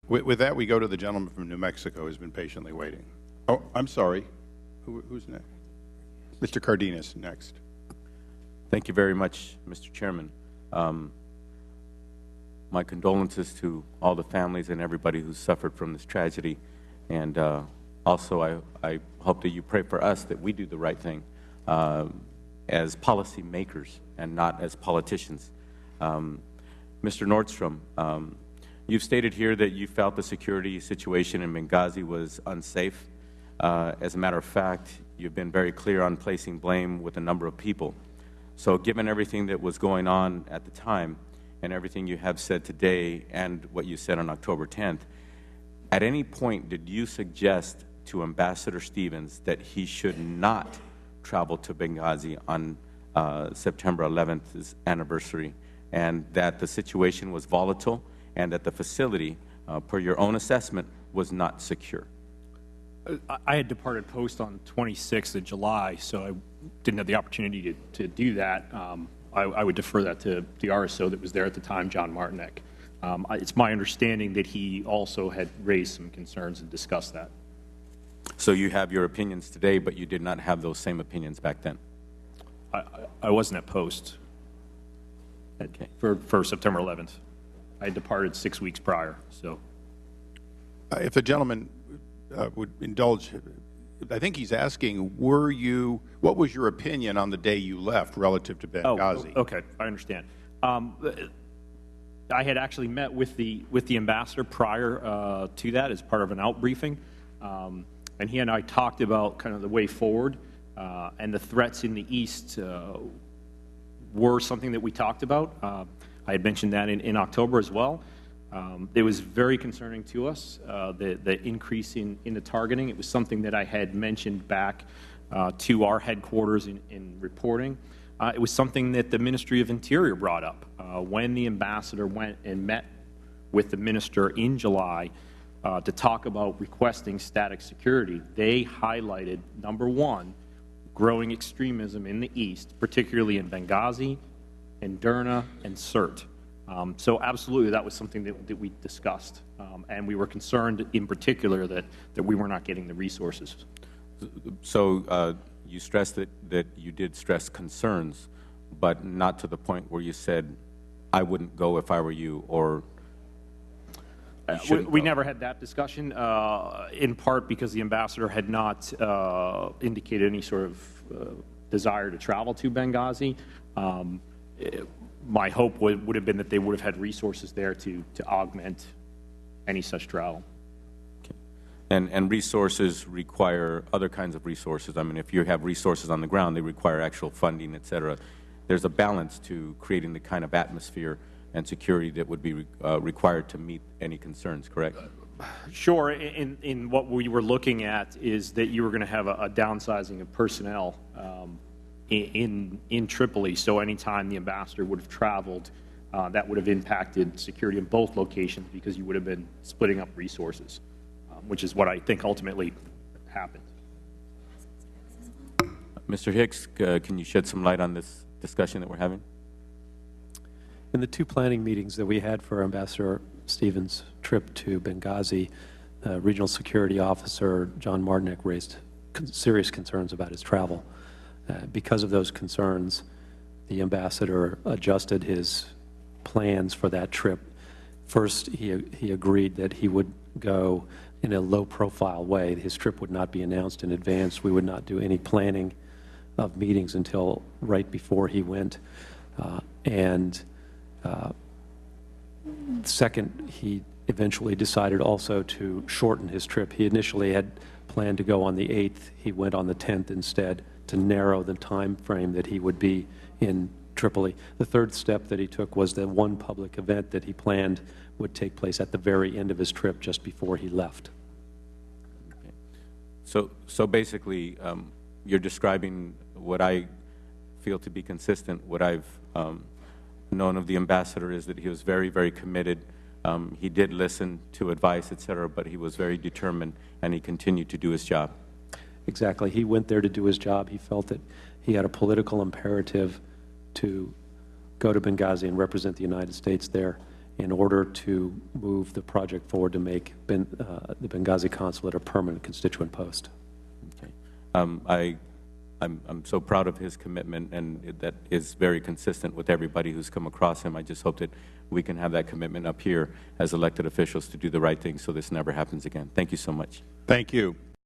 With that, we go to the gentleman from New Mexico who's been patiently waiting. Oh, I'm sorry. Who's next? Mr. Cardenas, next. Thank you very much, Mr. Chairman. My condolences to all the families and everybody who's suffered from this tragedy. And also, I hope that you pray for us that we do the right thing as policy makers and not as politicians. Mr. Nordstrom, you've stated here that you felt the security situation in Benghazi was unsafe. As a matter of fact, you've been very clear on placing blame with a number of people. So given everything that was going on at the time and everything you have said today and what you said on October 10th, at any point did you suggest to Ambassador Stevens that he should not travel to Benghazi on September 11th's anniversary, and that the situation was volatile and that the facility, per your own assessment, was not secure? I had departed post on 26th of July, so I didn't have the opportunity to do that. I would defer that to the RSO that was there at the time, John Martinek. It's my understanding that he also had raised some concerns and discussed that. So you have your opinions today, but you did not have those same opinions back then? I wasn't at post for September 11th. I had departed 6 weeks prior. So, if the gentleman would indulge, I think he's asking, what was your opinion on the day you left relative to Benghazi? Oh, okay, I understand. I had actually met with the ambassador prior to that as part of an out briefing, and he and I talked about kind of the way forward, and the threats in the East were something that we talked about. I had mentioned that in October as well. It was very concerning to us, the increase in the targeting. It was something that I had mentioned back to our headquarters in reporting. It was something that the Ministry of Interior brought up when the ambassador went and met with the minister in July to talk about requesting static security. They highlighted, number one, growing extremism in the East, particularly in Benghazi, in Derna, and Sirte. So absolutely, that was something that we discussed, and we were concerned in particular that we were not getting the resources. So you stressed that you did stress concerns, but not to the point where you said, I wouldn't go if I were you, or we never had that discussion, in part because the ambassador had not indicated any sort of desire to travel to Benghazi. My hope would have been that they would have had resources there to augment any such travel. Okay. And resources require other kinds of resources. I mean, if you have resources on the ground, they require actual funding, et cetera. There's a balance to creating the kind of atmosphere and security that would be required to meet any concerns, correct? Sure. In what we were looking at is that you were going to have a downsizing of personnel in Tripoli. So anytime the ambassador would have traveled, that would have impacted security in both locations because you would have been splitting up resources, which is what I think ultimately happened. Mr. Hicks, can you shed some light on this discussion that we're having? In the two planning meetings that we had for Ambassador Stevens' trip to Benghazi, Regional Security Officer John Martinek raised serious concerns about his travel. Because of those concerns, the ambassador adjusted his plans for that trip. First, he agreed that he would go in a low-profile way. His trip would not be announced in advance. We would not do any planning of meetings until right before he went. Second, he eventually decided also to shorten his trip. He initially had planned to go on the 8th. He went on the 10th instead, to narrow the time frame that he would be in Tripoli. The third step that he took was that one public event that he planned would take place at the very end of his trip, just before he left. Okay. So basically, you're describing what I feel to be consistent. What I've known of the ambassador is that he was very, very committed. He did listen to advice, et cetera, but he was very determined, and he continued to do his job. Exactly. He went there to do his job. He felt that he had a political imperative to go to Benghazi and represent the United States there. in order to move the project forward to make the Benghazi consulate a permanent constituent post. Okay. I'm so proud of his commitment, and that is very consistent with everybody who's come across him. I just hope that we can have that commitment up here as elected officials to do the right thing so this never happens again. Thank you so much. Thank you.